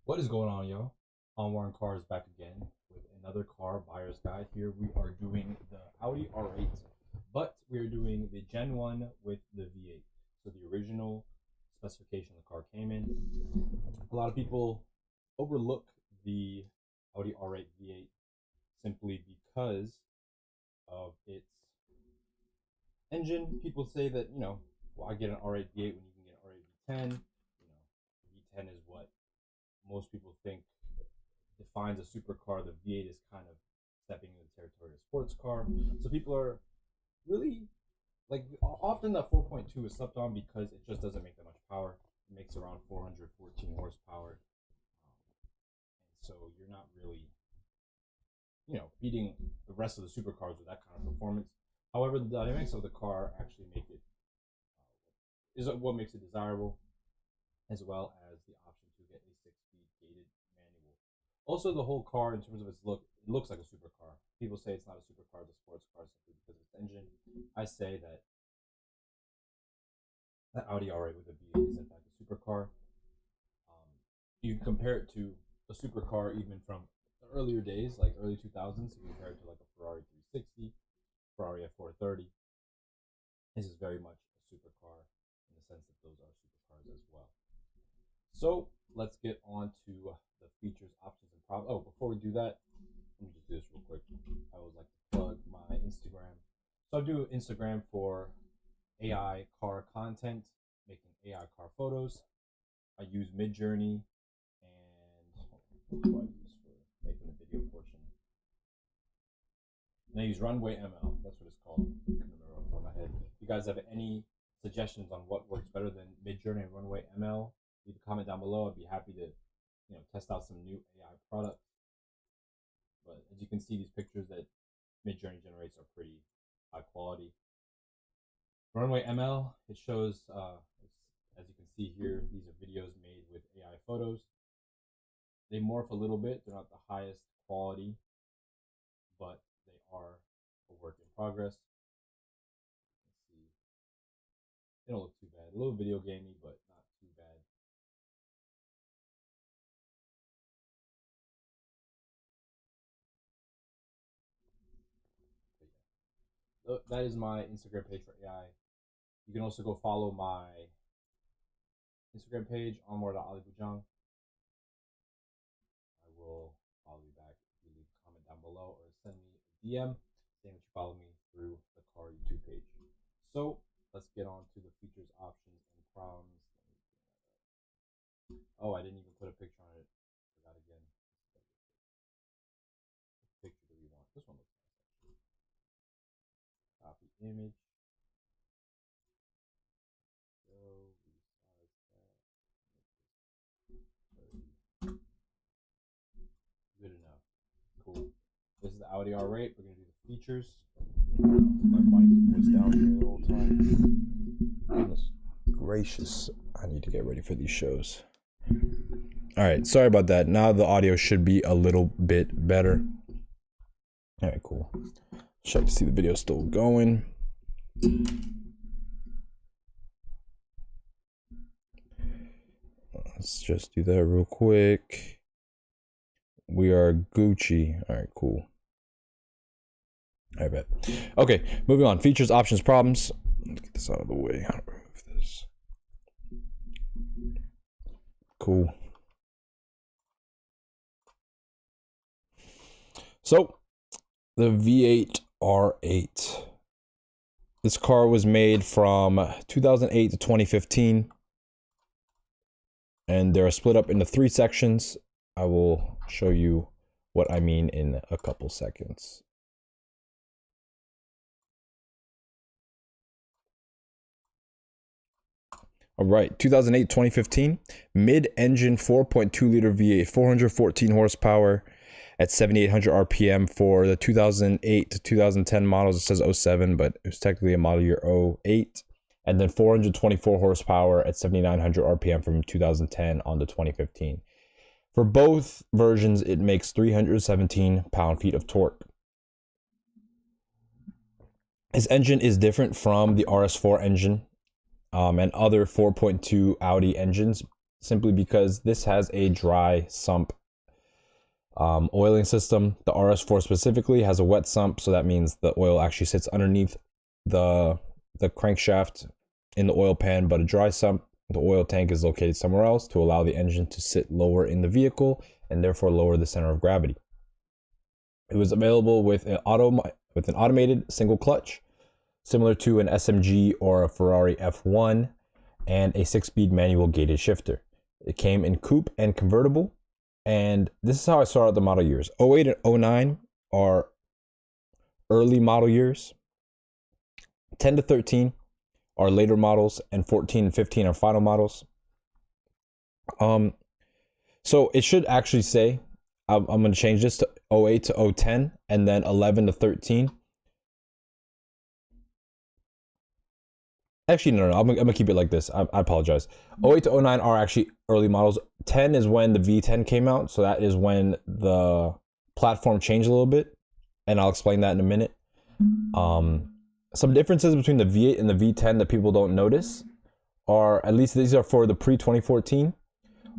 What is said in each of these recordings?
What is going on, yo? On Warren Cars back again with another car buyer's guide. Here we are doing the Audi R8, but we're doing the Gen 1 with the V8. So the original specification the car came in. A lot of people overlook the Audi R8 V8 simply because of its engine. People say that, why get an R8 V8 when you can get an R8 V10? V10 is what most people think defines a supercar. The V8 is kind of stepping into the territory of sports car. So people are really like often the 4.2 is slept on because it just doesn't make that much power. It makes around 414 horsepower, and so you're not really beating the rest of the supercars with that kind of performance. However, the dynamics of the car actually make it is what makes it desirable, as well as the option to get a 6-speed gated manual. Also, the whole car, in terms of its look, it looks like a supercar. People say it's not a supercar, it's a sports car simply because of its engine. I say that the Audi R8 with a V8 is in fact a supercar. You can compare it to a supercar even from the earlier days, like early 2000s. You compare it to like a Ferrari 360, Ferrari F430. This is very much a supercar in the sense that those are supercars as well. So let's get on to the features, options, and problems. Oh, before we do that, let me just do this real quick. I would like to plug my Instagram. So I do Instagram for AI car content, making AI car photos. I use Midjourney and what do I use for making the video portion? And I use Runway ML. That's what it's called. I can't remember off the top of my head. If you guys have any suggestions on what works better than Midjourney and Runway ML, leave a comment down below. I'd be happy to, test out some new AI products. But as you can see, these pictures that Midjourney generates are pretty high quality. Runway ML, it shows, as you can see here, these are videos made with AI photos. They morph a little bit. They're not the highest quality, but they are a work in progress. Let's see. They don't look too bad. A little video gamey, but not too bad. But yeah, that is my Instagram page for AI. You can also go follow my Instagram page, onward.alibujang. I will follow you back if you leave a comment down below or send me a DM saying that you follow me through the car YouTube page. So let's get on to the features, options, and problems. Oh, I didn't even put a picture on it. Forgot again. Which picture do we want? This one looks nice actually. Copy image. Go resize that. Good enough. Cool. This is the Audi R8. We're gonna do the features. My mic was down here the whole time. Goodness gracious! I need to get ready for these shows. All right, sorry about that. Now the audio should be a little bit better. All right, cool. Check to see the video still going. Let's just do that real quick. We are Gucci. All right, cool. I bet. Okay, moving on. Features, options, problems. Let's get this out of the way. How do I remove this? Cool. So, the V8 R8. This car was made from 2008 to 2015. And they're split up into 3 sections. I will show you what I mean in a couple seconds. All right, 2008, 2015, mid-engine 4.2 liter V8, 414 horsepower at 7,800 RPM for the 2008 to 2010 models. It says 07, but it was technically a model year 08. And then 424 horsepower at 7,900 RPM from 2010 on to 2015. For both versions, it makes 317 pound-feet of torque. This engine is different from the RS4 engine and other 4.2 Audi engines simply because this has a dry sump oiling system. The RS4 specifically has a wet sump, so that means the oil actually sits underneath the crankshaft in the oil pan, but a dry sump, the oil tank is located somewhere else to allow the engine to sit lower in the vehicle and therefore lower the center of gravity. It was available with an automated single clutch, similar to an SMG or a Ferrari F1, and a 6-speed manual gated shifter. It came in coupe and convertible, and this is how I saw out the model years. 08 and 09 are early model years. 10 to 13 are later models, and 14 and 15 are final models. So it should actually say, I'm going to change this to 08 to 010, and then 11 to 13. Actually, no, I'm going to keep it like this. I apologize. 08 to 09 are actually early models. 10 is when the V10 came out, so that is when the platform changed a little bit, and I'll explain that in a minute. Some differences between the V8 and the V10 that people don't notice are, at least these are for the pre-2014,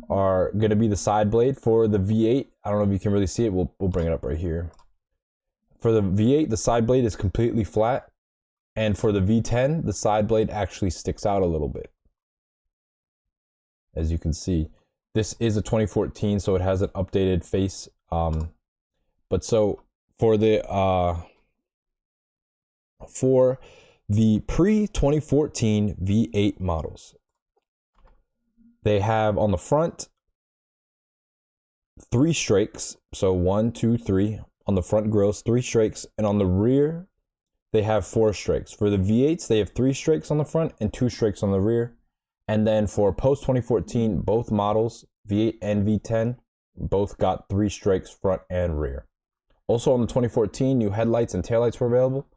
are going to be the side blade. For the V8, I don't know if you can really see it. We'll bring it up right here. For the V8, the side blade is completely flat. And for the V10, the side blade actually sticks out a little bit. As you can see, this is a 2014, so it has an updated face. But so for the pre-2014 V8 models, they have on the front 3 strakes. So 1, 2, 3 on the front grills, 3 strakes, and on the rear they have 4 strakes. For the V8s, they have 3 strakes on the front and 2 strakes on the rear. And then for post 2014, both models, V8 and V10, both got 3 strakes front and rear. Also on the 2014, new headlights and taillights were available.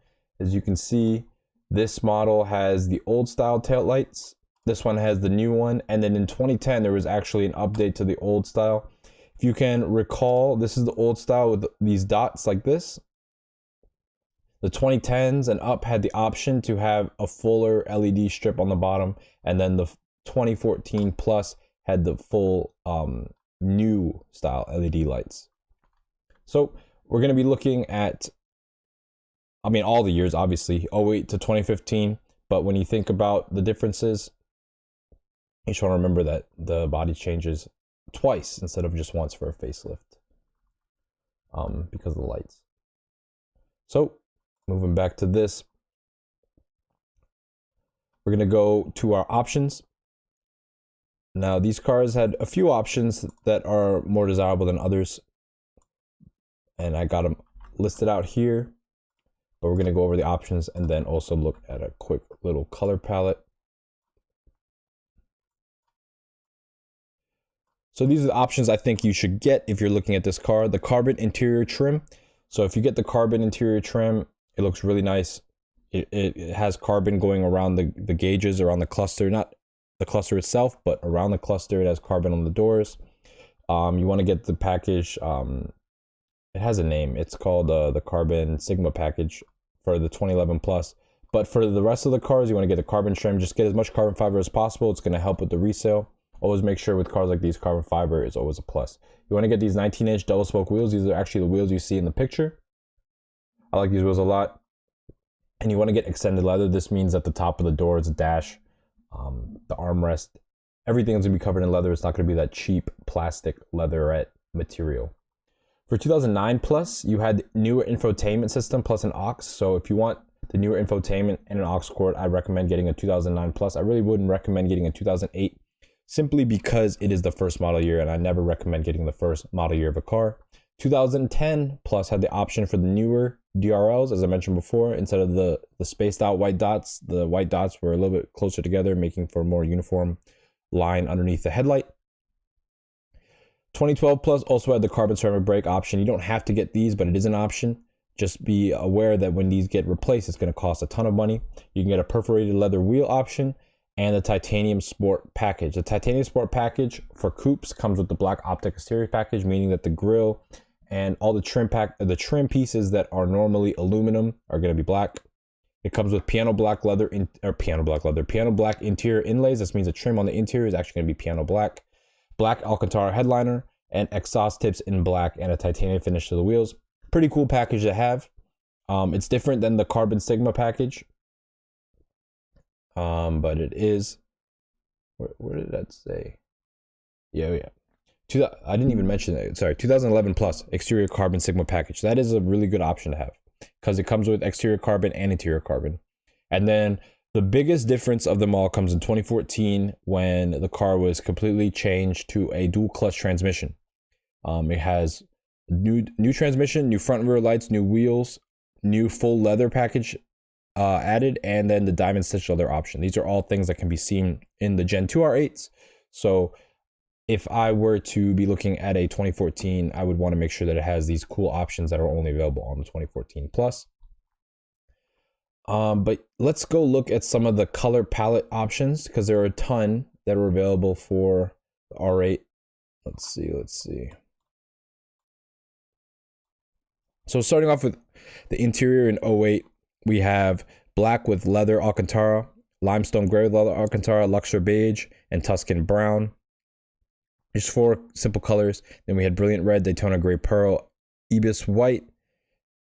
As you can see, this model has the old style taillights. This one has the new one. And then in 2010, there was actually an update to the old style. If you can recall, this is the old style with these dots like this. The 2010s and up had the option to have a fuller LED strip on the bottom, and then the 2014 Plus had the full new style LED lights. So we're going to be looking at, I mean, all the years, obviously, 08 to 2015, but when you think about the differences, you should want to remember that the body changes twice instead of just once for a facelift because of the lights. So moving back to this, we're going to go to our options. Now, these cars had a few options that are more desirable than others, and I got them listed out here, but we're going to go over the options and then also look at a quick little color palette. So these are the options I think you should get if you're looking at this car. The carbon interior trim. So if you get the carbon interior trim, it looks really nice. It has carbon going around the gauges, around the cluster, not the cluster itself, but around the cluster. It has carbon on the doors. You want to get the package. It has a name. It's called the Carbon Sigma package for the 2011 Plus. But for the rest of the cars, you want to get the carbon trim. Just get as much carbon fiber as possible. It's going to help with the resale. Always make sure with cars like these, carbon fiber is always a plus. You want to get these 19-inch double spoke wheels. These are actually the wheels you see in the picture. I like these wheels a lot. And you want to get extended leather. This means at the top of the door is a dash, the armrest, everything's going to be covered in leather. It's not going to be that cheap plastic leatherette material. For 2009 Plus, you had newer infotainment system plus an aux. So if you want the newer infotainment and an aux cord, I recommend getting a 2009 Plus. I really wouldn't recommend getting a 2008 simply because it is the first model year, and I never recommend getting the first model year of a car. 2010 Plus had the option for the newer DRLs, as I mentioned before. Instead of the spaced out white dots, the white dots were a little bit closer together, making for a more uniform line underneath the headlight. 2012 Plus also had the carbon ceramic brake option. You don't have to get these, but it is an option. Just be aware that when these get replaced, it's going to cost a ton of money. You can get a perforated leather wheel option and the titanium sport package. The titanium sport package for coupes comes with the black optic exterior package, meaning that the grille and all the trim pieces that are normally aluminum are going to be black. It comes with piano black interior inlays. This means the trim on the interior is actually going to be piano black. black Alcantara headliner, and exhaust tips in black, and a titanium finish to the wheels. Pretty cool package to have. It's different than the Carbon Sigma package, but it is. Where did that say? Yeah. I didn't even mention it. Sorry, 2011 plus exterior Carbon Sigma package. That is a really good option to have because it comes with exterior carbon and interior carbon. And then the biggest difference of them all comes in 2014 when the car was completely changed to a dual clutch transmission. It has new transmission, new front and rear lights, new wheels, new full leather package added, and then the diamond stitch leather option. These are all things that can be seen in the Gen 2 R8s. So if I were to be looking at a 2014, I would want to make sure that it has these cool options that are only available on the 2014 Plus. But let's go look at some of the color palette options because there are a ton that are available for the R8. Let's see. So starting off with the interior in 08, we have black with leather Alcantara, limestone gray with leather Alcantara, Luxor beige, and Tuscan brown. Just 4 simple colors. Then we had brilliant red, Daytona gray pearl, Ibis white,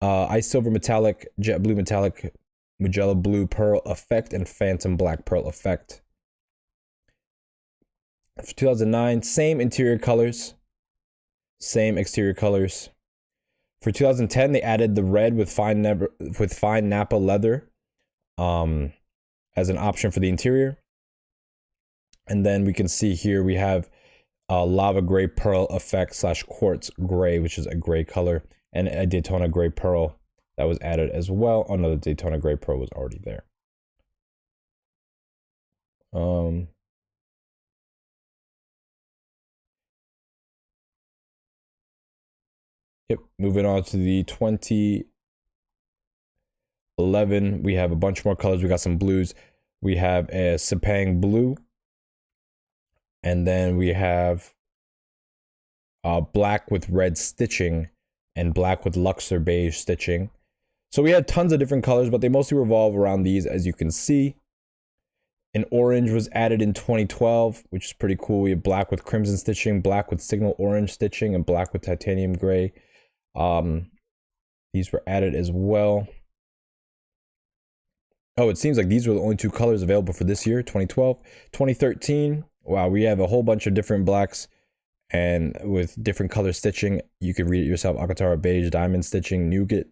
ice silver metallic, jet blue metallic, Mugello blue pearl effect, and phantom black pearl effect. For 2009, same interior colors, same exterior colors. For 2010, they added the red with fine Napa leather as an option for the interior. And then we can see here we have lava gray pearl effect / quartz gray, which is a gray color, and a Daytona gray pearl that was added as well. Oh no, the Daytona gray pearl was already there. Yep, moving on to the 2011, we have a bunch more colors. We got some blues. We have a Sepang blue. And then we have black with red stitching and black with Luxor beige stitching. So we had tons of different colors, but they mostly revolve around these, as you can see. An orange was added in 2012, which is pretty cool. We have black with crimson stitching, black with signal orange stitching, and black with titanium gray. These were added as well. Oh, it seems like these were the only 2 colors available for this year, 2012. 2013, wow, we have a whole bunch of different blacks and with different color stitching. You can read it yourself. Alcantara beige, diamond stitching, nougat,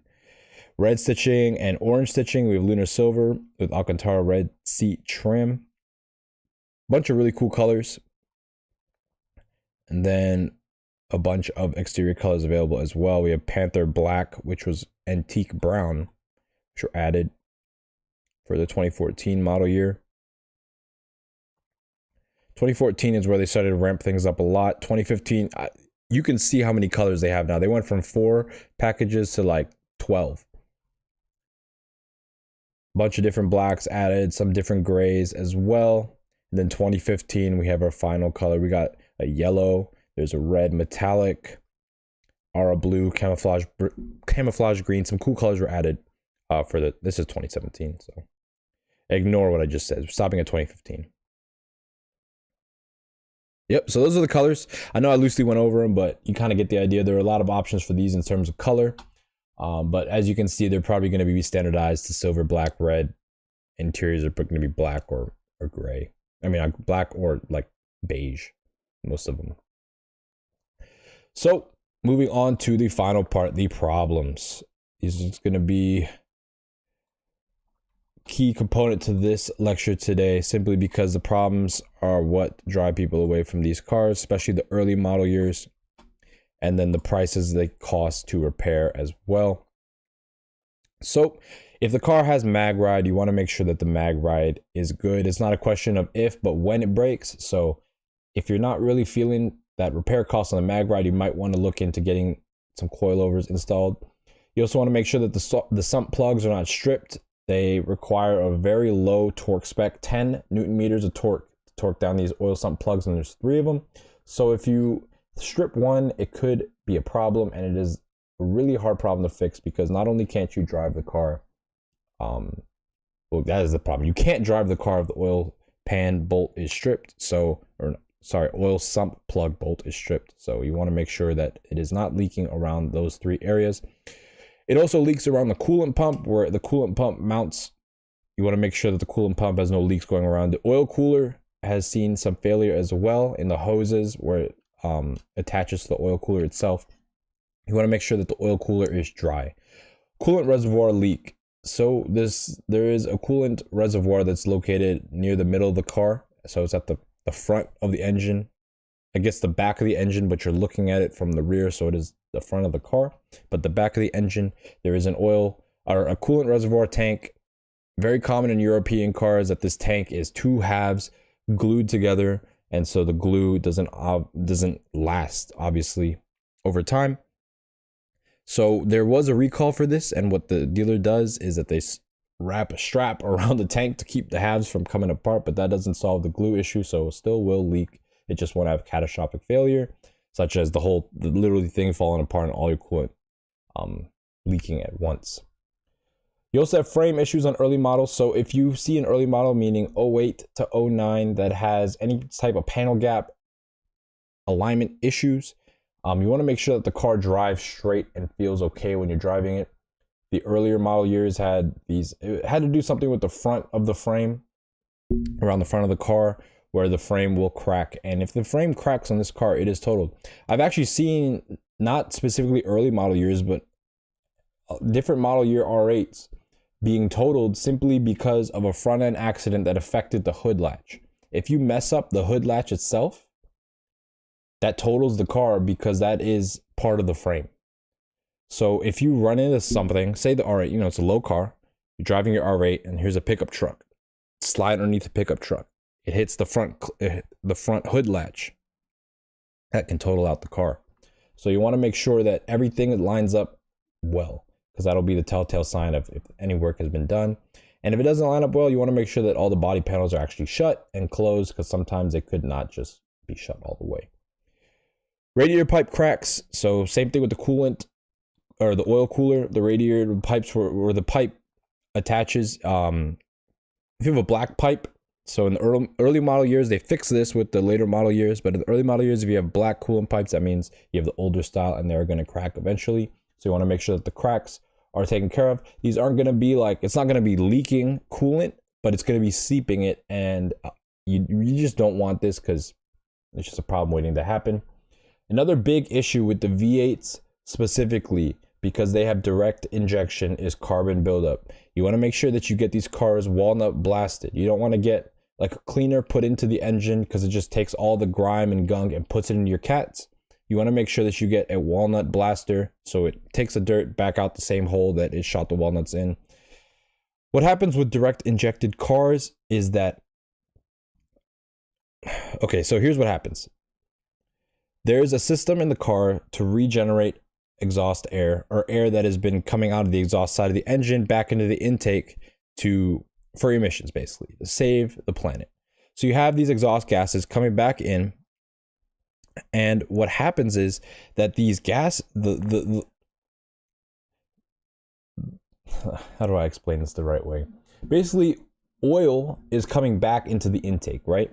red stitching, and orange stitching. We have lunar silver with Alcantara red seat trim. Bunch of really cool colors. And then a bunch of exterior colors available as well. We have Panther black, which was antique brown, which were added for the 2014 model year. 2014 is where they started to ramp things up a lot. 2015, you can see how many colors they have now. They went from 4 packages to like 12. Bunch of different blacks added, some different grays as well. And then 2015, we have our final color. We got a yellow. There's a red metallic, Aura blue, camouflage green. Some cool colors were added for this is 2017. So ignore what I just said. We're stopping at 2015. Yep, so those are the colors. I know I loosely went over them, but you kind of get the idea. There are a lot of options for these in terms of color. But as you can see, they're probably going to be standardized to silver, black, red. Interiors are going to be black or gray. I mean, black or like beige, most of them. So moving on to the final part, the problems. This is going to be key component to this lecture today, simply because the problems are what drive people away from these cars, especially the early model years, and then the prices they cost to repair as well. So if the car has mag ride, you want to make sure that the mag ride is good. It's not a question of if, but when it breaks. So if you're not really feeling that repair cost on the mag ride, you might want to look into getting some coilovers installed. You also want to make sure that the sump plugs are not stripped. They require a very low torque spec, 10 Newton meters of torque to torque down these oil sump plugs, and there's 3 of them. So if you strip one, it could be a problem, and it is a really hard problem to fix because not only can't you drive the car, well, that is the problem. You can't drive the car if the oil pan bolt is stripped. So, or oil sump plug bolt is stripped. So you want to make sure that it is not leaking around those 3 areas. It also leaks around the coolant pump, where the coolant pump mounts. You want to make sure that the coolant pump has no leaks going around. The oil cooler has seen some failure as well in the hoses where it attaches to the oil cooler itself. You want to make sure that the oil cooler is dry. Coolant reservoir leak. So there is a coolant reservoir that's located near the middle of the car. So it's at the front of the engine. I guess the back of the engine, but you're looking at it from the rear, so it is the front of the car. But the back of the engine, there is an oil or a coolant reservoir tank. Very common in European cars that this tank is 2 halves glued together, and so the glue doesn't last, obviously, over time. So there was a recall for this, and what the dealer does is that they wrap a strap around the tank to keep the halves from coming apart, but that doesn't solve the glue issue, so it still will leak. It just won't have catastrophic failure, such as the literally thing falling apart and all your coolant leaking at once. You also have frame issues on early models. So if you see an early model, meaning 08 to 09, that has any type of panel gap alignment issues, you want to make sure that the car drives straight and feels okay when you're driving it. The earlier model years had it had to do something with the front of the frame, around the front of the car, where the frame will crack. And if the frame cracks on this car, it is totaled. I've actually seen, not specifically early model years, but different model year R8s being totaled simply because of a front end accident that affected the hood latch. If you mess up the hood latch itself, that totals the car because that is part of the frame. So if you run into something, say the R8, it's a low car, you're driving your R8 and here's a pickup truck, slide underneath the pickup truck, it hits the front hood latch, that can total out the car. So you want to make sure that everything lines up well, because that'll be the telltale sign of if any work has been done. And if it doesn't line up well, you want to make sure that all the body panels are actually shut and closed, because sometimes they could not just be shut all the way. Radiator pipe cracks. So same thing with the coolant or the oil cooler. The radiator pipes where the pipe attaches. If you have a black pipe, so in the early model years, they fix this with the later model years. But in the early model years, if you have black coolant pipes, that means you have the older style and they're going to crack eventually. So you want to make sure that the cracks are taken care of. These aren't going to be it's not going to be leaking coolant, but it's going to be seeping it. And you just don't want this because it's just a problem waiting to happen. Another big issue with the V8s specifically, because they have direct injection, is carbon buildup. You want to make sure that you get these cars walnut blasted. You don't want to get like a cleaner put into the engine because it just takes all the grime and gunk and puts it into your cats. You want to make sure that you get a walnut blaster so it takes the dirt back out the same hole that it shot the walnuts in. What happens with direct injected cars is that, okay, so here's what happens. There's a system in the car to regenerate exhaust air, or air that has been coming out of the exhaust side of the engine back into the intake for emissions, basically, to save the planet. So you have these exhaust gases coming back in, and what happens is that these gas, how do I explain this the right way? Basically, oil is coming back into the intake, right?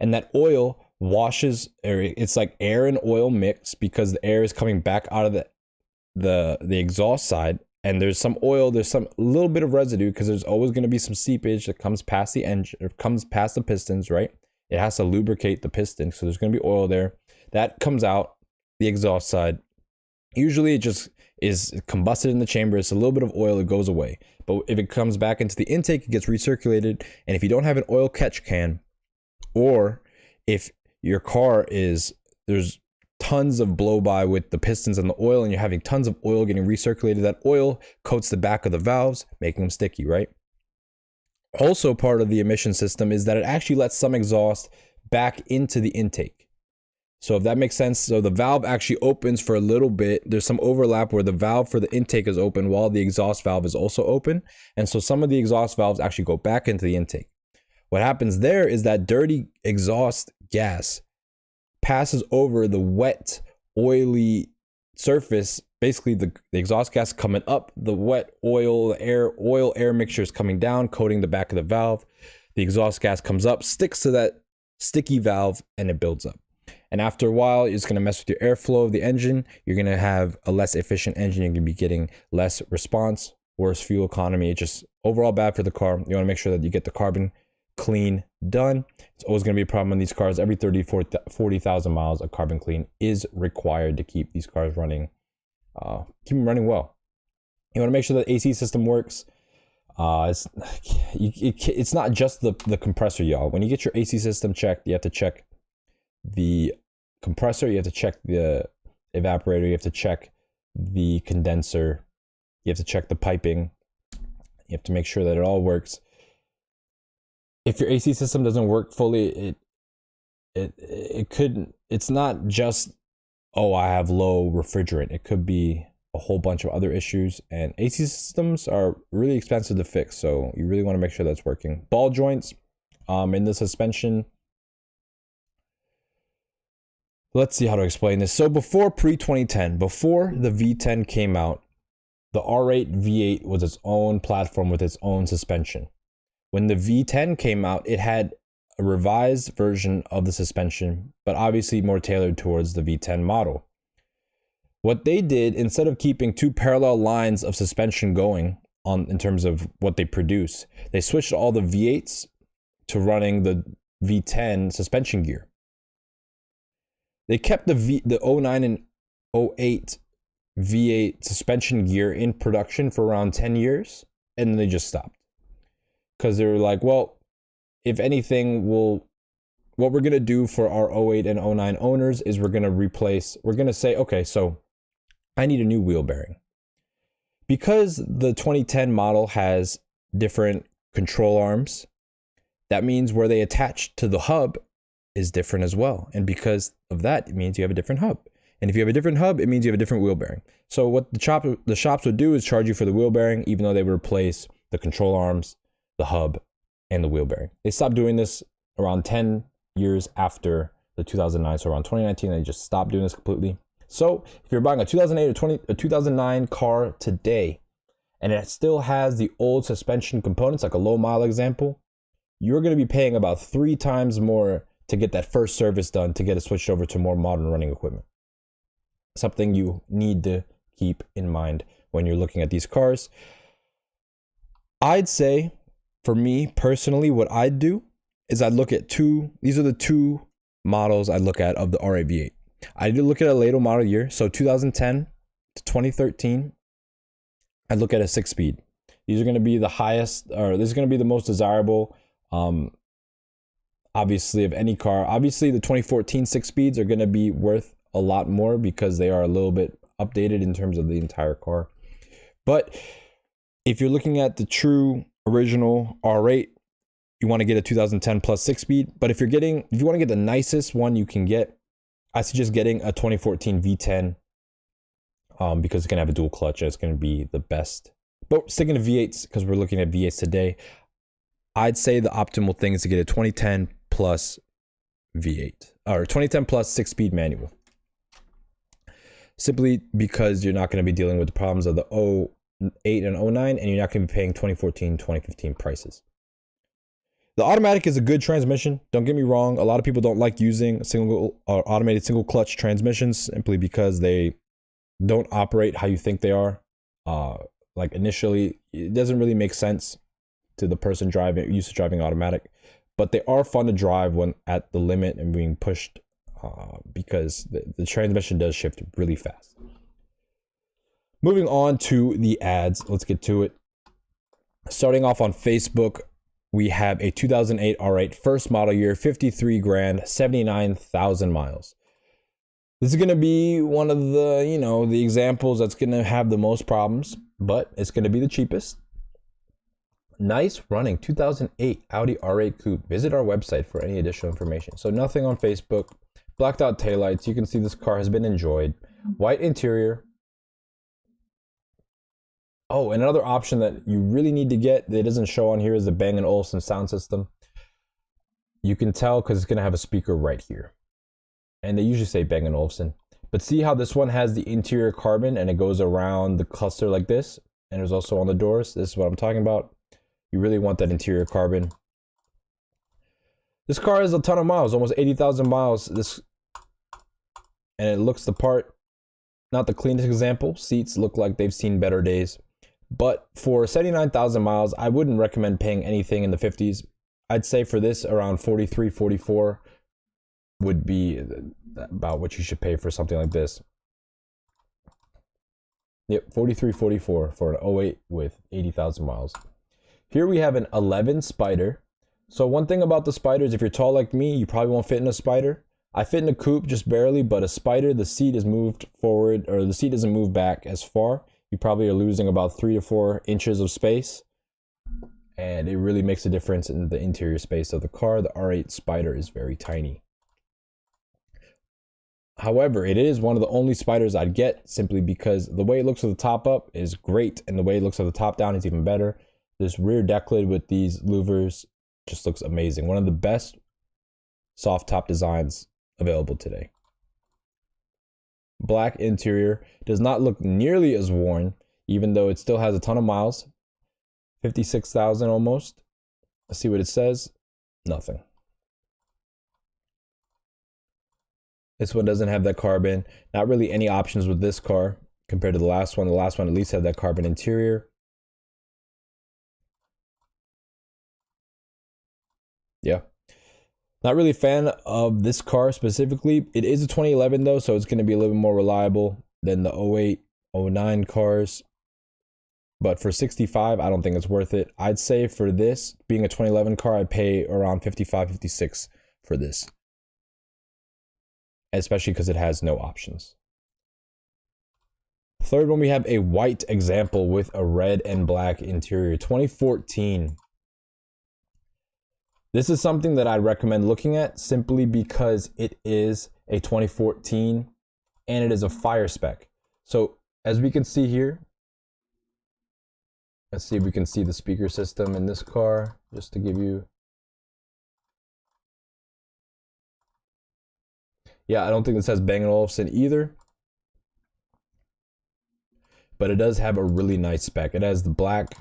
And that oil washes, or it's like air and oil mix, because the air is coming back out of the exhaust side, and there's some oil, there's some little bit of residue, because there's always going to be some seepage that comes past the engine, or comes past the pistons, right? It has to lubricate the piston, so there's going to be oil there that comes out the exhaust side. Usually it just is combusted in the chamber. It's a little bit of oil, it goes away. But if it comes back into the intake, it gets recirculated. And if you don't have an oil catch can, or if your car there's tons of blow by with the pistons and the oil, and you're having tons of oil getting recirculated, that oil coats the back of the valves, making them sticky, right? Also, part of the emission system is that it actually lets some exhaust back into the intake. So if that makes sense, so the valve actually opens for a little bit. There's some overlap where the valve for the intake is open while the exhaust valve is also open. And so some of the exhaust valves actually go back into the intake. What happens there is that dirty exhaust gas passes over the wet, oily surface. Basically, the exhaust gas coming up, the wet oil air mixture is coming down, coating the back of the valve. The exhaust gas comes up, sticks to that sticky valve, and it builds up. And after a while, it's going to mess with your airflow of the engine. You're going to have a less efficient engine. You're going to be getting less response, worse fuel economy. It's just overall bad for the car. You want to make sure that you get the carbon clean done. It's always going to be a problem on these cars. Every 40,000 miles, a carbon clean is required to keep these cars running, keep them running well. You want to make sure that AC system works. It's not just the compressor, y'all. When you get your AC system checked, you have to check the compressor, you have to check the evaporator, you have to check the condenser, you have to check the piping, you have to make sure that it all works. If your AC system doesn't work fully, it's not just, oh, I have low refrigerant. It could be a whole bunch of other issues, and AC systems are really expensive to fix, so you really want to make sure that's working. Ball joints in the suspension. Let's see how to explain this. So before pre-2010, before the V10 came out, the R8 V8 was its own platform with its own suspension. When the V10 came out, it had a revised version of the suspension, but obviously more tailored towards the V10 model. What they did, instead of keeping two parallel lines of suspension going on in terms of what they produce, they switched all the V8s to running the V10 suspension gear. They kept the 09 and 08 V8 suspension gear in production for around 10 years, and then they just stopped. Because they were like, well, if anything, what we're going to do for our 08 and 09 owners is we're going to say, okay, so I need a new wheel bearing. Because the 2010 model has different control arms, that means where they attach to the hub is different as well. And because of that, it means you have a different hub. And if you have a different hub, it means you have a different wheel bearing. So what the shops would do is charge you for the wheel bearing, even though they would replace the control arms, the hub, and the wheel bearing. They stopped doing this around 10 years after the 2009. So around 2019, they just stopped doing this completely. So if you're buying a 2008 or a 2009 car today, and it still has the old suspension components, like a low mile example, you're going to be paying about 3 times more to get that first service done, to get it switched over to more modern running equipment. Something you need to keep in mind when you're looking at these cars. I'd say, for me personally, what I'd do is I'd look at these are the two models I'd look at of the R8 V8. I did look at a later model year, so 2010 to 2013, I'd look at a 6-speed. These are going to be the highest, or this is going to be the most desirable, obviously, of any car. Obviously, the 2014 6-speeds are going to be worth a lot more because they are a little bit updated in terms of the entire car. But if you're looking at the true original R8, you want to get a 2010 plus 6-speed. But if you want to get the nicest one you can get, I suggest getting a 2014 V10 because it's going to have a dual clutch and it's going to be the best. But sticking to V8s, because we're looking at V8s today, I'd say the optimal thing is to get a 2010 plus V8 or 2010 plus 6-speed manual. Simply because you're not going to be dealing with the problems of the 08 and 09, and you're not going to be paying 2014, 2015 prices. The automatic is a good transmission. Don't get me wrong. A lot of people don't like using automated single clutch transmissions simply because they don't operate how you think they are. Like initially, it doesn't really make sense to the person used to driving automatic, but they are fun to drive when at the limit and being pushed because the transmission does shift really fast. Moving on to the ads, let's get to it. Starting off on Facebook, we have a 2008 R8 first model year, 53 grand, 79,000 miles. This is going to be one of the, the examples that's going to have the most problems, but it's going to be the cheapest. Nice running 2008 Audi R8 Coupe. Visit our website for any additional information. So nothing on Facebook. Blacked out taillights. You can see this car has been enjoyed. White interior. Oh, and another option that you really need to get that doesn't show on here is the Bang & Olufsen sound system. You can tell because it's going to have a speaker right here. And they usually say Bang & Olufsen. But see how this one has the interior carbon and it goes around the cluster like this? And there's also on the doors. This is what I'm talking about. You really want that interior carbon. This car has a ton of miles, almost 80,000 miles. And it looks the part. Not the cleanest example. Seats look like they've seen better days. But for 79,000 miles, I wouldn't recommend paying anything in the 50s. I'd say for this, around 43, 44 would be about what you should pay for something like this. Yep, 43, 44 for an 08 with 80,000 miles. Here we have an 11 Spider. So one thing about the Spiders, if you're tall like me, you probably won't fit in a Spider. I fit in a coupe just barely, but a Spider, the seat is moved forward, or the seat doesn't move back as far. You probably are losing about 3 to 4 inches of space. And it really makes a difference in the interior space of the car. The R8 Spider is very tiny. However, it is one of the only Spiders I'd get, simply because the way it looks with the top up is great, and the way it looks with the top down is even better. This rear deck lid with these louvers just looks amazing. One of the best soft top designs available today. Black interior, does not look nearly as worn, even though it still has a ton of miles. 56,000 almost. Let's see what it says. Nothing. This one doesn't have that carbon. Not really any options with this car compared to the last one. The last one at least had that carbon interior. Yeah. Not really a fan of this car specifically. It is a 2011 though, so it's going to be a little bit more reliable than the 08, 09 cars. But for 65, I don't think it's worth it. I'd say for this, being a 2011 car, I'd pay around 55, 56 for this. Especially because it has no options. Third one, we have a white example with a red and black interior. 2014. This is something that I'd recommend looking at simply because it is a 2014 and it is a fire spec. So as we can see here, let's see if we can see the speaker system in this car, just to give you. Yeah, I don't think this has Bang & Olufsen either. But it does have a really nice spec. It has the black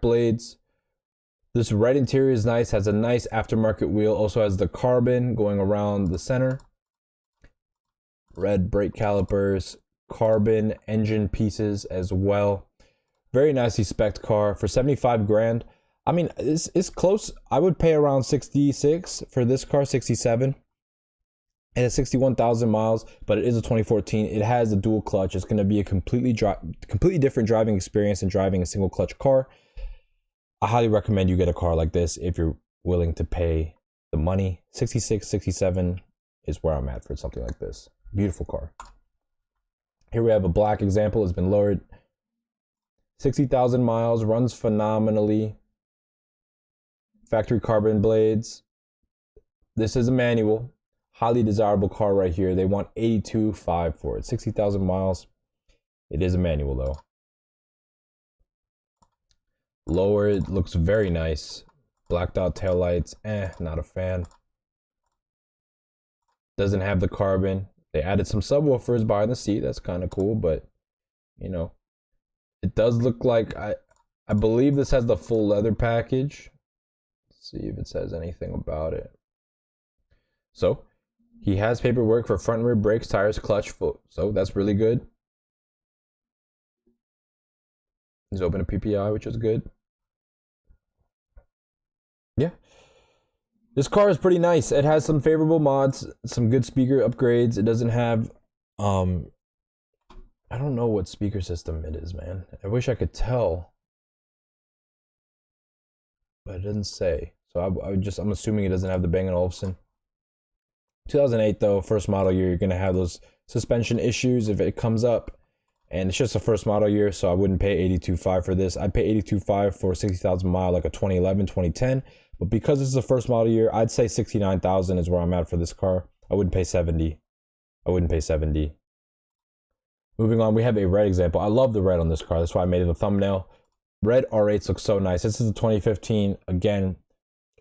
blades. This red interior is nice, has a nice aftermarket wheel, also has the carbon going around the center. Red brake calipers, carbon engine pieces as well. Very nicely spec'd car for 75 grand. I mean, it's close. I would pay around 66 for this car, 67. It has 61,000 miles, but it is a 2014. It has a dual clutch. It's going to be a completely different driving experience than driving a single clutch car. I highly recommend you get a car like this if you're willing to pay the money. 66, 67 is where I'm at for something like this. Beautiful car. Here we have a black example. It's been lowered. 60,000 miles, runs phenomenally. Factory carbon blades. This is a manual. Highly desirable car right here. They want 82.5 for it. 60,000 miles. It is a manual though. Lowered, looks very nice. Blacked out taillights, not a fan. Doesn't have the carbon. They added some subwoofers behind the seat. That's kind of cool, but you know, it does look like I believe this has the full leather package. Let's see if it says anything about it. So he has paperwork for front and rear brakes, tires, clutch, foot. So that's really good. He's open a PPI, which is good. Yeah. This car is pretty nice. It has some favorable mods, some good speaker upgrades. It doesn't have, I don't know what speaker system it is, man. I wish I could tell, but it doesn't say. So I'm assuming it doesn't have the Bang & Olufsen. 2008 though, first model year, you're gonna have those suspension issues if it comes up, and it's just a first model year, so I wouldn't pay 82.5 for this. I'd pay 82.5 for 60,000 mile, like a 2011, 2010. But because this is a first model year, I'd say 69,000 is where I'm at for this car. I wouldn't pay 70. I wouldn't pay 70. Moving on, we have a red example. I love the red on this car. That's why I made it a thumbnail. Red R8s look so nice. This is a 2015. Again,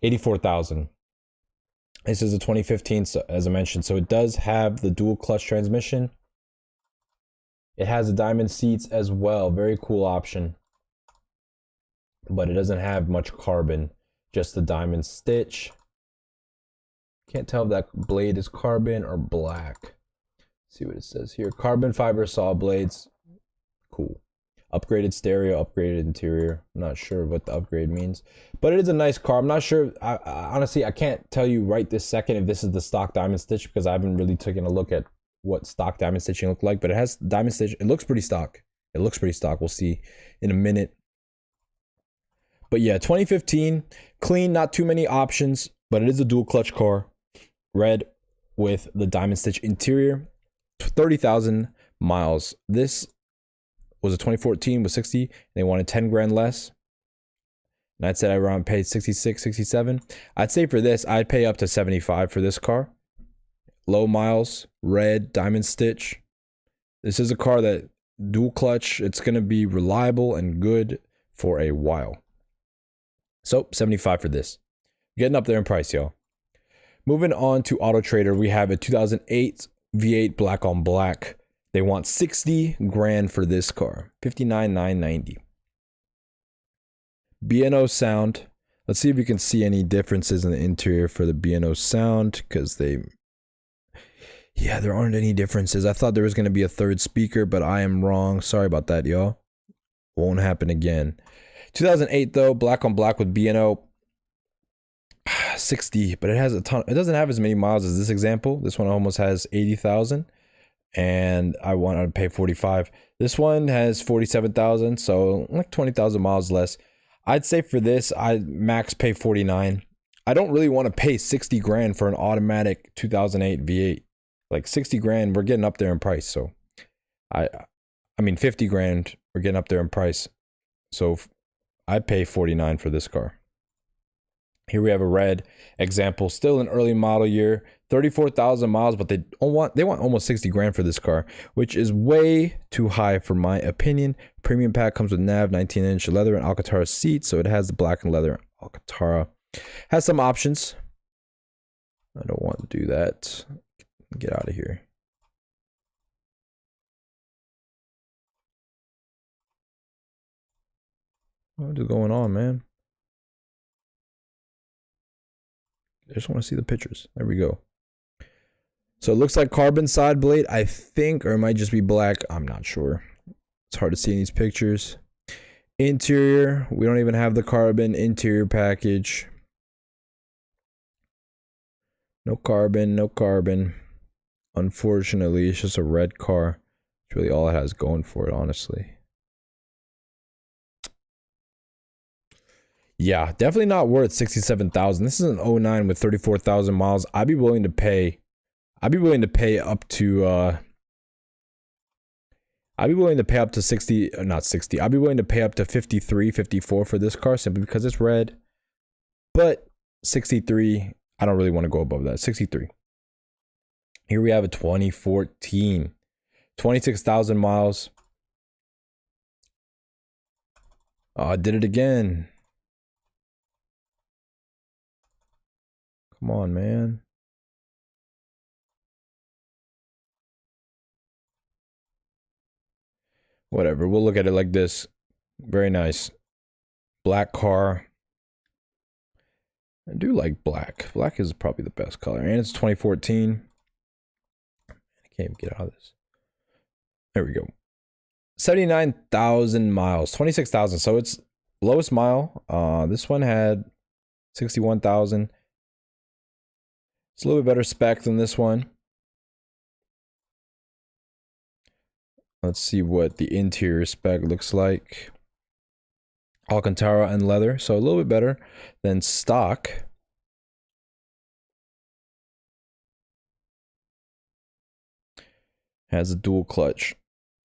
84,000. This is a 2015, so, as I mentioned. So it does have the dual clutch transmission. It has the diamond seats as well. Very cool option. But it doesn't have much carbon. just the diamond stitch. Can't tell if that blade is carbon or black. Let's see what it says here. Carbon fiber saw blades. Cool. Upgraded stereo, upgraded interior. I'm not sure what the upgrade means, but it is a nice car. I'm not sure. Honestly, I can't tell you right this second if this is the stock diamond stitch because I haven't really taken a look at what stock diamond stitching look like, but it has diamond stitch. It looks pretty stock. It looks pretty stock. We'll see in a minute. But yeah, 2015, clean, not too many options, but it is a dual clutch car. Red with the diamond stitch interior, 30,000 miles. This was a 2014 with 60. They wanted 10 grand less. And I'd say I around paid 66, 67. I'd say for this, I'd pay up to 75 for this car. Low miles, red, diamond stitch. This is a car that dual clutch. It's going to be reliable and good for a while. So 75 for this. Getting up there in price, y'all. Moving on to AutoTrader, we have a 2008 V8 black on black. They want 60 grand for this car, 59,990. B&O sound. Let's see if we can see any differences in the interior for the B&O sound, because yeah, there aren't any differences. I thought there was going to be a third speaker, but I am wrong. Sorry about that, y'all. Won't happen again. 2008 though, black on black with B&O. 60, but it has a ton. It doesn't have as many miles as this example. This one almost has 80,000. And I wanted to pay 45. This one has 47,000, so like 20,000 miles less. I'd say for this, I'd max pay 49. I don't really want to pay 60 grand for an automatic 2008 V8. Like 60 grand, we're getting up there in price. So I mean 50 grand, we're getting up there in price. So I'd pay 49 for this car. Here we have a red example, still an early model year, 34,000 miles, but they want almost 60 grand for this car, which is way too high for my opinion. Premium pack comes with nav, 19-inch leather and Alcantara seats, so it has the black and leather Alcantara. Has some options. I don't want to do that. Get out of here. What is going on, man? I just want to see the pictures. There we go. So it looks like carbon side blade, I think, or it might just be black. I'm not sure. It's hard to see in these pictures. Interior, we don't even have the carbon interior package. No carbon, no carbon. Unfortunately, it's just a red car. It's really all it has going for it, honestly. Yeah, definitely not worth 67,000. This is an 09 with 34,000 miles. I'd be willing to pay up to I'd be willing to pay up to 60, not 60. I'd be willing to pay up to 53, 54 for this car simply because it's red. But 63, I don't really want to go above that. 63. Here we have a 2014. 26,000 miles. Oh, I did it again. Come on, man. Whatever, we'll look at it like this. Very nice. Black car. I do like black. Black is probably the best color. And it's 2014. I can't even get out of this. There we go. 79,000 miles. 26,000. So it's lowest mile. This one had 61,000. It's a little bit better spec than this one. Let's see what the interior spec looks like. Alcantara and leather, so a little bit better than stock. Has a dual clutch.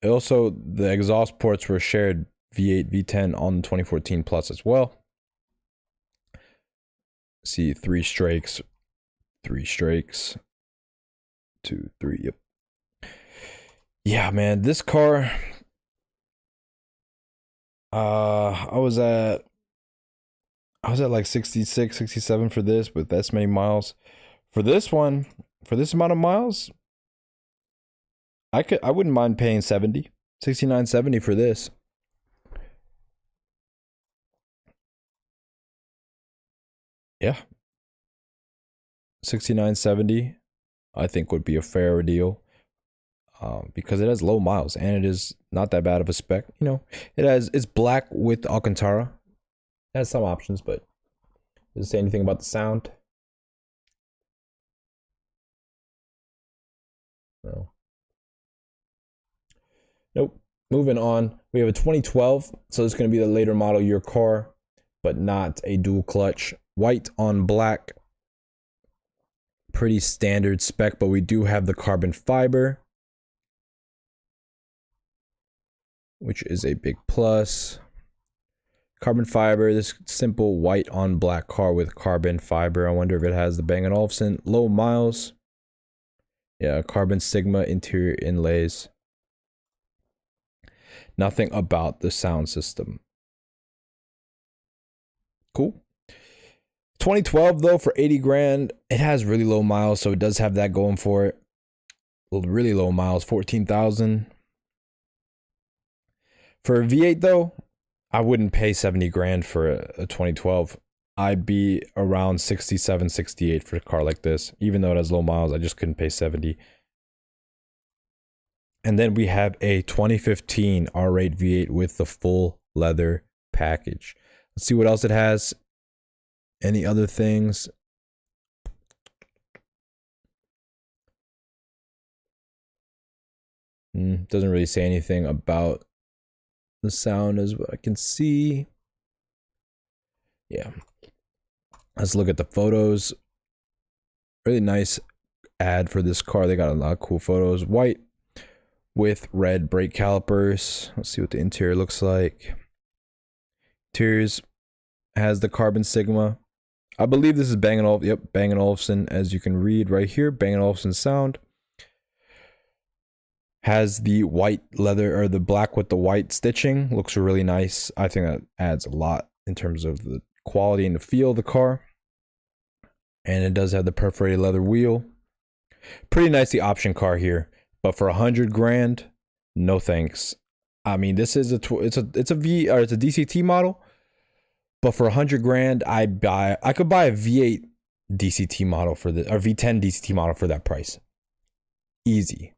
Also, the exhaust ports were shared V8, V10 on the 2014 Plus as well. See, 3 strakes. 3 strakes. 2, 3, yep. Yeah, man, this car, I was at like 66, 67 for this with this many miles. For this one, for this amount of miles, I wouldn't mind paying 70, 69, 70 for this. Yeah, 6970 I think would be a fair deal, because it has low miles and it is not that bad of a spec. You know, it's black with Alcantara. It has some options, but does it say anything about the sound? No. Nope. Moving on, we have a 2012, so it's going to be the later model year car, but not a dual clutch. White on black. Pretty standard spec, but we do have the carbon fiber, which is a big plus. Carbon fiber, this simple white on black car with carbon fiber. I wonder if it has the Bang & Olufsen. Low miles. Yeah, carbon Sigma interior inlays. Nothing about the sound system. Cool. 2012 though, for 80 grand, it has really low miles, so it does have that going for it. Really low miles, 14,000. For a V8 though, I wouldn't pay 70 grand for a 2012. I'd be around 67, 68 for a car like this. Even though it has low miles, I just couldn't pay 70. And then we have a 2015 R8 V8 with the full leather package. Let's see what else it has. Any other things? Doesn't really say anything about the sound as what I can see. Yeah. Let's look at the photos. Really nice ad for this car. They got a lot of cool photos. White with red brake calipers. Let's see what the interior looks like. Interiors has the carbon Sigma. I believe this is Bang & Olufsen. Yep, Bang & Olufsen, as you can read right here. Bang & Olufsen sound. Has the white leather, or the black with the white stitching. Looks really nice. I think that adds a lot in terms of the quality and the feel of the car. And it does have the perforated leather wheel. Pretty nicely option car here. But for 100 grand, no thanks. I mean, this is it's a DCT model. But for 100 grand, I could buy a V8 DCT model for the, or V10 DCT model for that price. Easy.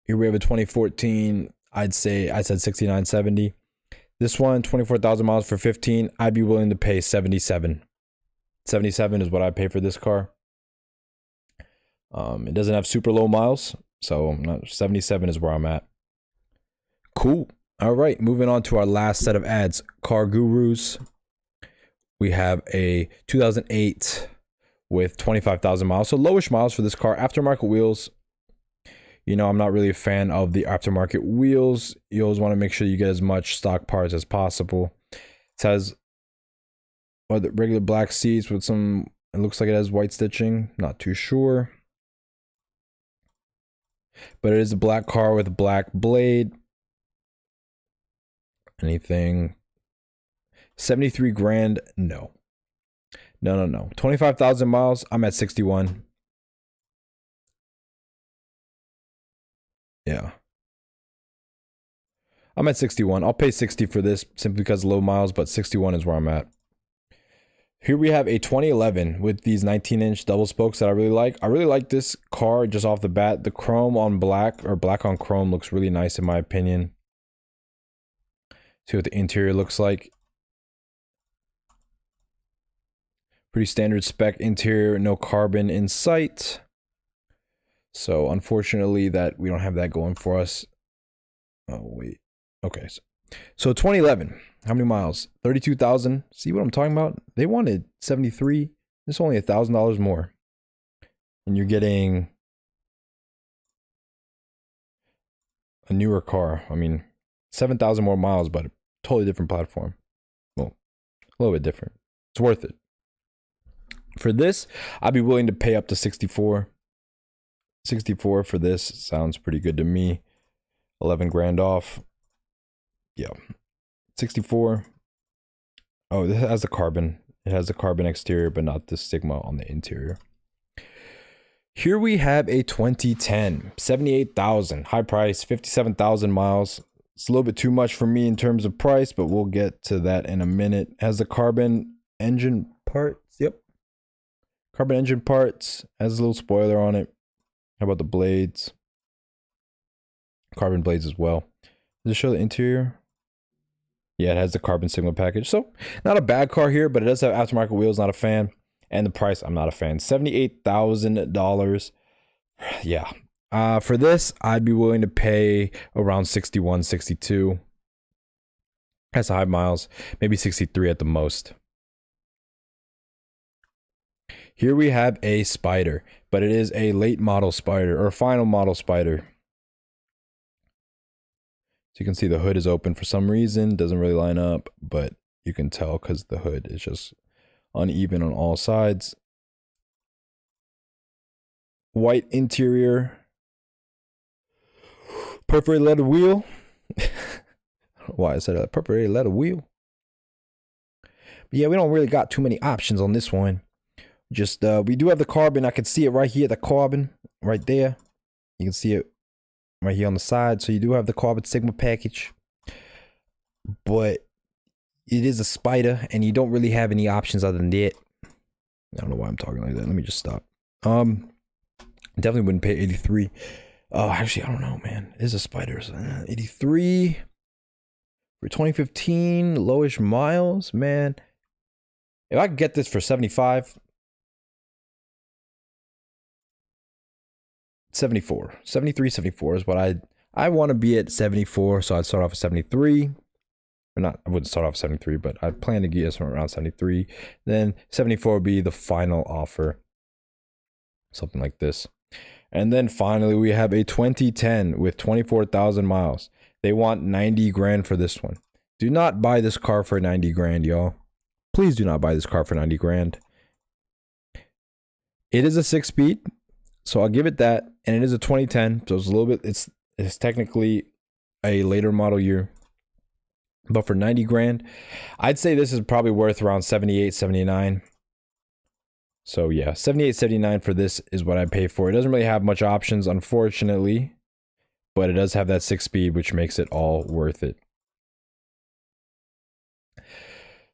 Here we have a 2014. I said 6970. This one, 24,000 miles for 15. I'd be willing to pay 77. 77 is what I pay for this car. It doesn't have super low miles, so 77 is where I'm at. Cool. All right, moving on to our last set of ads. Car Gurus. We have a 2008 with 25,000 miles, so lowish miles for this car. Aftermarket wheels. You know, I'm not really a fan of the aftermarket wheels. You always want to make sure you get as much stock parts as possible. It has the regular black seats with some, it looks like it has white stitching. Not too sure. But it is a black car with a black blade. Anything? 73 grand? No. No. 25,000 miles. I'm at 61. Yeah. I'm at 61. I'll pay 60 for this simply because low miles, but 61 is where I'm at. Here we have a 2011 with these 19-inch double spokes that I really like. I really like this car just off the bat. The chrome on black, or black on chrome, looks really nice in my opinion. See what the interior looks like. Pretty standard spec interior, no carbon in sight. So unfortunately that we don't have that going for us. Oh wait. Okay. So 2011. How many miles? 32,000. See what I'm talking about? They wanted 73. It's only $1,000 more. And you're getting a newer car. I mean, 7,000 more miles, but a totally different platform. Well, a little bit different. It's worth it. For this, I'd be willing to pay up to 64. 64 for this sounds pretty good to me. 11 grand off. Yeah. 64. Oh, this has the carbon. It has the carbon exterior, but not the Sigma on the interior. Here we have a 2010. 78,000. High price. 57,000 miles. It's a little bit too much for me in terms of price, but we'll get to that in a minute. It has the carbon engine parts. Carbon engine parts. Has a little spoiler on it. How about the blades? Carbon blades as well. Does it show the interior? Yeah, it has the carbon signal package. So, not a bad car here, but it does have aftermarket wheels. Not a fan. And the price, I'm not a fan. $78,000. Yeah. For this, I'd be willing to pay around 61, 62. That's high miles. Maybe 63 at the most. Here we have a Spider, but it is a late model Spider, or final model Spider. So you can see the hood is open for some reason. Doesn't really line up, but you can tell because the hood is just uneven on all sides. White interior. Perforated leather wheel. Why I said a perforated leather wheel. But yeah, we don't really got too many options on this one. Just we do have the carbon. I can see it right here, the carbon right there. You can see it right here on the side. So you do have the carbon sigma package, but it is a Spider, and you don't really have any options other than that. I don't know why I'm talking like that. Let me just stop. Definitely wouldn't pay 83. Oh, actually, I don't know, man. It is a Spider. So 83 for 2015, lowish miles, man. If I could get this for 75, 74, 73, 74 is what I want to be at 74. So I'd start off at 73. Or not, I wouldn't start off at 73, but I plan to get us around 73. Then 74 would be the final offer. Something like this. And then finally, we have a 2010 with 24,000 miles. They want 90 grand for this one. Do not buy this car for 90 grand, y'all. Please do not buy this car for 90 grand. It is a 6-speed, so I'll give it that. And it is a 2010, so it's a little bit, it's technically a later model year. But for 90 grand, I'd say this is probably worth around 78, 79. So yeah, 78, 79 for this is what I pay for. It doesn't really have much options, unfortunately, but it does have that 6-speed, which makes it all worth it.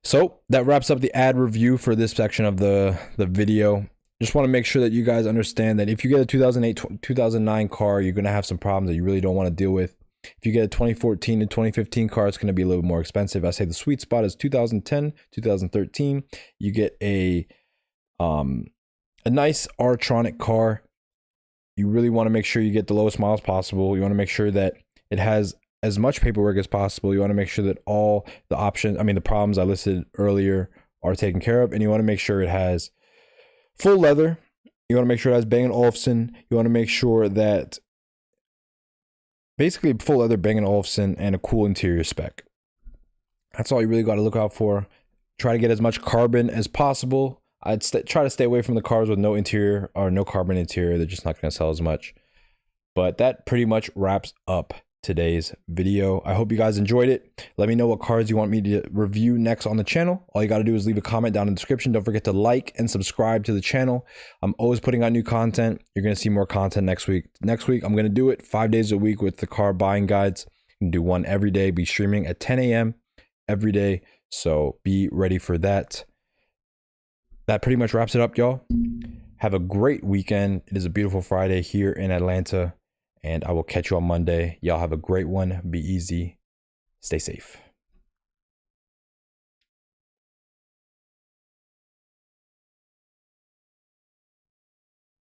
So that wraps up the ad review for this section of the video. Just want to make sure that you guys understand that if you get a 2008, 2009 car, you're going to have some problems that you really don't want to deal with. If you get a 2014 to 2015 car, it's going to be a little more expensive. I say the sweet spot is 2010, 2013. You get a nice R-tronic car. You really want to make sure you get the lowest miles possible. You want to make sure that it has as much paperwork as possible. You want to make sure that all the options, the problems I listed earlier are taken care of. And you want to make sure it has full leather. You want to make sure it has Bang & Olufsen. You want to make sure that basically full leather, Bang & Olufsen, and a cool interior spec. That's all you really got to look out for. Try to get as much carbon as possible. I'd try to stay away from the cars with no interior or no carbon interior. They're just not going to sell as much. But that pretty much wraps up today's video. I hope you guys enjoyed it. Let me know what cars you want me to review next on the channel. All you got to do is leave a comment down in the description. Don't forget to like and subscribe to the channel. I'm always putting out new content. You're going to see more content next week. Next week, I'm going to do it 5 days a week with the car buying guides. I'm going to do one every day. Be streaming at 10 a.m. every day. So be ready for that. That pretty much wraps it up, y'all. Have a great weekend. It is a beautiful Friday here in Atlanta, and I will catch you on Monday. Y'all have a great one. Be easy. Stay safe.